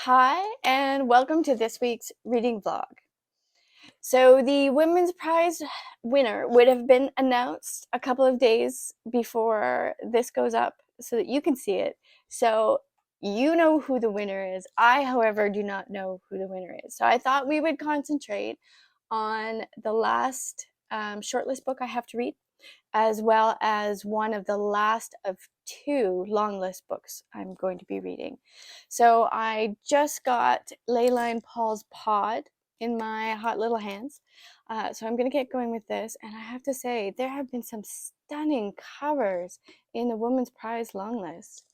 Hi, and welcome to this week's reading vlog. So, the Women's Prize winner would have been announced a couple of days before this goes up so that you can see it. So, you know who the winner is. I, however, do not know who the winner is. So, I thought we would concentrate on the last shortlist book I have to read, as well as one of the last of two long list books I'm going to be reading. So I just got Laline Paull's Pod in my hot little hands. So I'm going to get going with this. And I have to say, there have been some stunning covers in the Women's Prize long list.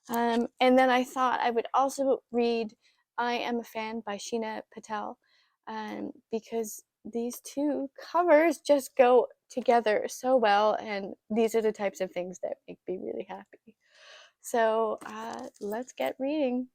And then I thought I would also read I Am a Fan by Sheena Patel, because these two covers just go together so well, and these are the types of things that make me really happy. So let's get reading.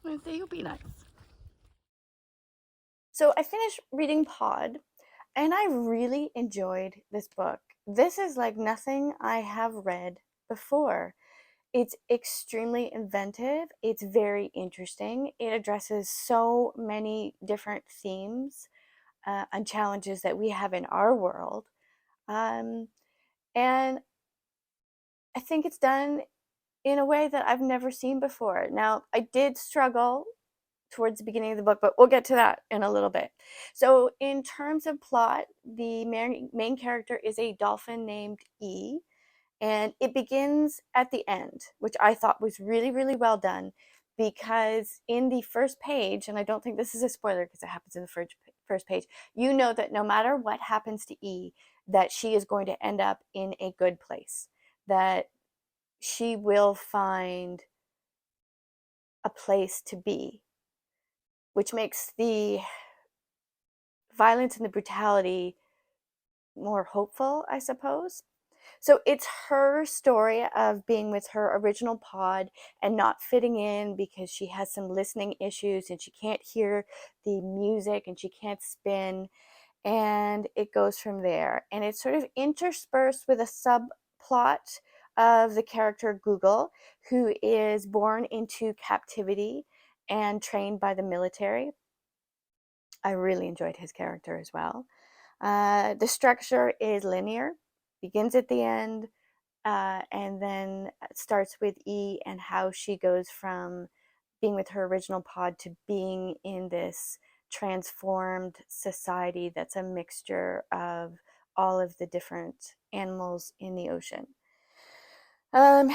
I think you'll be nice. So I finished reading Pod, and I really enjoyed this book. This is like nothing I have read before. It's extremely inventive. It's very interesting. It addresses so many different themes and challenges that we have in our world. Um, and I think it's done in a way that I've never seen before. Now, I did struggle towards the beginning of the book, but we'll get to that in a little bit. So, in terms of plot, the main character is a dolphin named E, and it begins at the end, which I thought was really, really well done, because in the first page, and I don't think this is a spoiler because it happens in the first page, you know that no matter what happens to E, that she is going to end up in a good place, that she will find a place to be, which makes the violence and the brutality more hopeful, I suppose. So it's her story of being with her original pod and not fitting in because she has some listening issues and she can't hear the music and she can't spin. And it goes from there. And it's sort of interspersed with a subplot of the character Google, who is born into captivity and trained by the military. I really enjoyed his character as well. The structure is linear, begins at the end, and then starts with E and how she goes from being with her original pod to being in this transformed society that's a mixture of all of the different animals in the ocean. Um,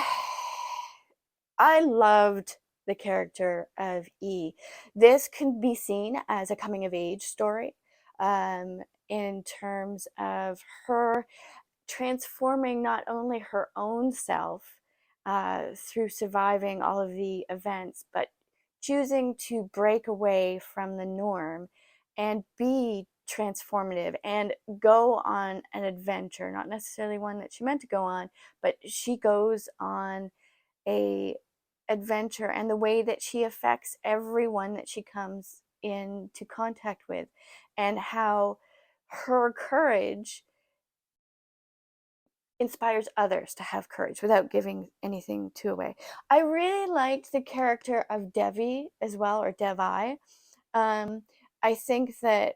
I loved the character of E. This can be seen as a coming of age story, in terms of her transforming not only her own self through surviving all of the events, but choosing to break away from the norm and be transformative and go on an adventure, not necessarily one that she meant to go on, but she goes on a adventure, and the way that she affects everyone that she comes into contact with, and how her courage inspires others to have courage without giving anything to away. I really liked the character of Devi as well, or Devi. Um, I think that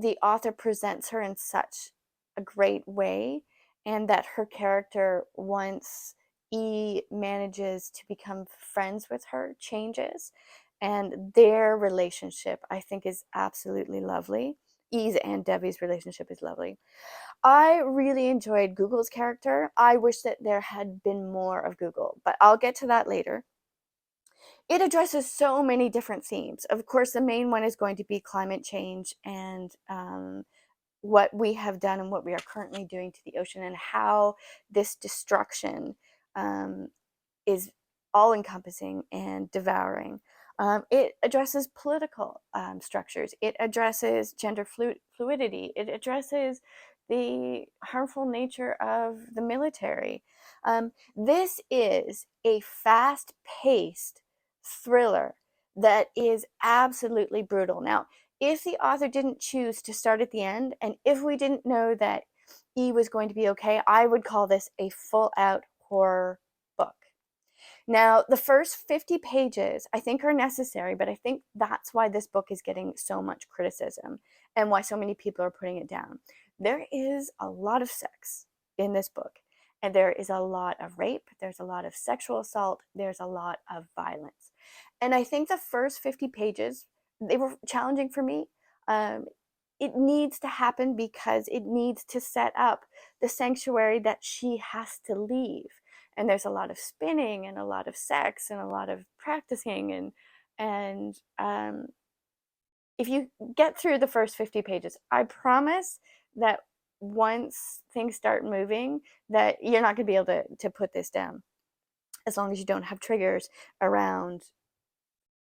the author presents her in such a great way, and that her character, once E manages to become friends with her, changes, and their relationship, I think, is absolutely lovely. E's and Debbie's relationship is lovely. I really enjoyed Google's character. I wish that there had been more of Google, but I'll get to that later. It addresses so many different themes. Of course, the main one is going to be climate change and what we have done and what we are currently doing to the ocean, and how this destruction um, is all-encompassing and devouring. It addresses political structures. It addresses gender fluidity. It addresses the harmful nature of the military. This is a fast-paced thriller that is absolutely brutal. Now, if the author didn't choose to start at the end, and if we didn't know that E was going to be okay, I would call this a full-out horror book. Now, the first 50 pages I think are necessary, but I think that's why this book is getting so much criticism and why so many people are putting it down. There is a lot of sex in this book, and there is a lot of rape, there's a lot of sexual assault, there's a lot of violence. And I think the first 50 pages, they were challenging for me. Um, it needs to happen because it needs to set up the sanctuary that she has to leave. And there's a lot of spinning and a lot of sex and a lot of practicing, and if you get through the first 50 pages, I promise that once things start moving, that you're not going to be able to put this down, as long as you don't have triggers around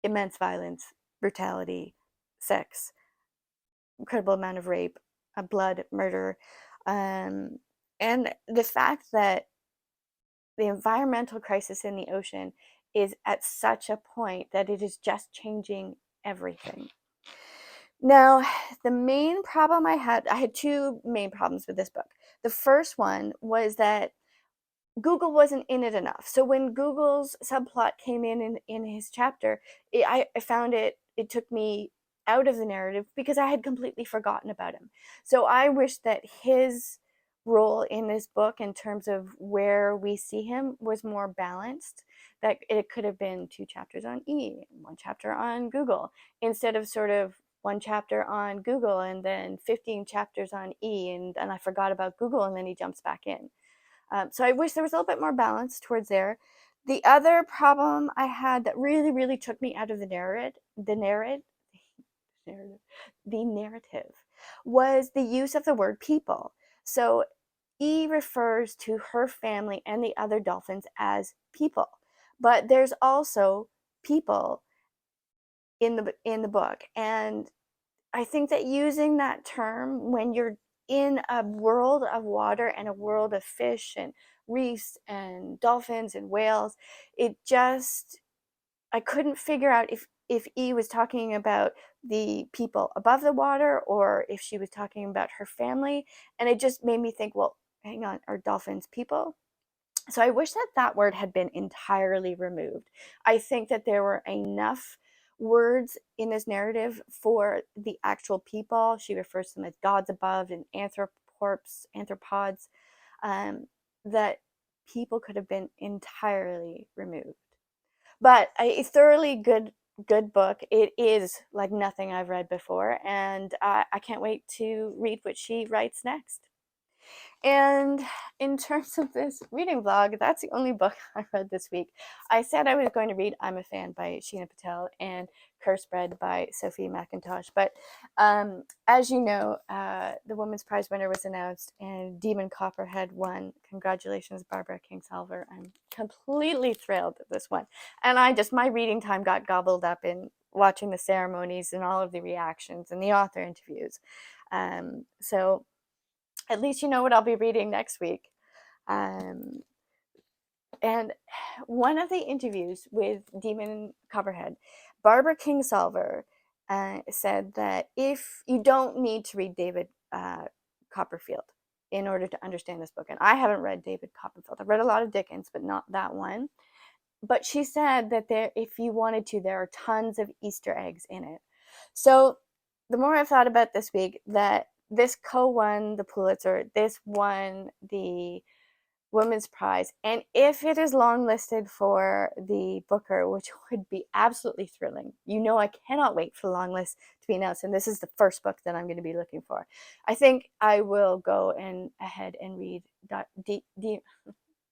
immense violence, brutality, sex, incredible amount of rape, blood, murder, um, and the fact that the environmental crisis in the ocean is at such a point that it is just changing everything. Now, the main problem I had two main problems with this book. The first one was that Google wasn't in it enough. So when Google's subplot came in his chapter, I found it took me out of the narrative because I had completely forgotten about him. So I wish that his role in this book, in terms of where we see him, was more balanced. That it could have been 2 chapters on E, 1 chapter on Google, instead of sort of 1 chapter on Google and then 15 chapters on E, and I forgot about Google, and then he jumps back in. So I wish there was a little bit more balance towards there. The other problem I had that really, really took me out of the narrative was the use of the word people. So E refers to her family and the other dolphins as people, but there's also people in the book, and I think that using that term when you're in a world of water and a world of fish and reefs and dolphins and whales, it just, I couldn't figure out if E was talking about the people above the water or if she was talking about her family. And it just made me think, well, hang on, are dolphins people? So I wish that that word had been entirely removed. I think that there were enough words in this narrative for the actual people. She refers to them as gods above and anthropods, um, that people could have been entirely removed. But a thoroughly good book. It is like nothing I've read before, and I can't wait to read what she writes next. And in terms of this reading vlog, that's the only book I read this week. I said I was going to read I'm a Fan by Sheena Patel and Curse Bread by Sophie McIntosh. But as you know, the Women's Prize winner was announced and Demon Copperhead won. Congratulations, Barbara Kingsolver. I'm completely thrilled at this one. And my reading time got gobbled up in watching the ceremonies and all of the reactions and the author interviews. So at least you know what I'll be reading next week. Um, and one of the interviews with Demon Copperhead, Barbara Kingsolver said that if you don't need to read David Copperfield in order to understand this book, and I haven't read David Copperfield. I've read a lot of Dickens, but not that one. But she said that if you wanted to, there are tons of Easter eggs in it. So the more I've thought about this week, that this co-won the Pulitzer, this won the Women's Prize, and if it is longlisted for the Booker, which would be absolutely thrilling, you know, I cannot wait for the long list to be announced, and this is the first book that I'm going to be looking for. I think I will go ahead and read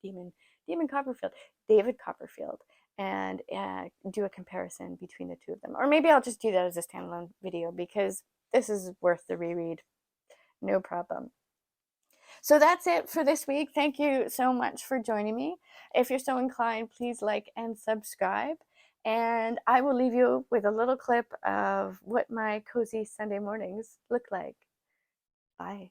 Demon Copperfield, David Copperfield, and do a comparison between the two of them. Or maybe I'll just do that as a standalone video because this is worth the reread. No problem. So that's it for this week. Thank you so much for joining me. If you're so inclined, please like and subscribe. And I will leave you with a little clip of what my cozy Sunday mornings look like. Bye.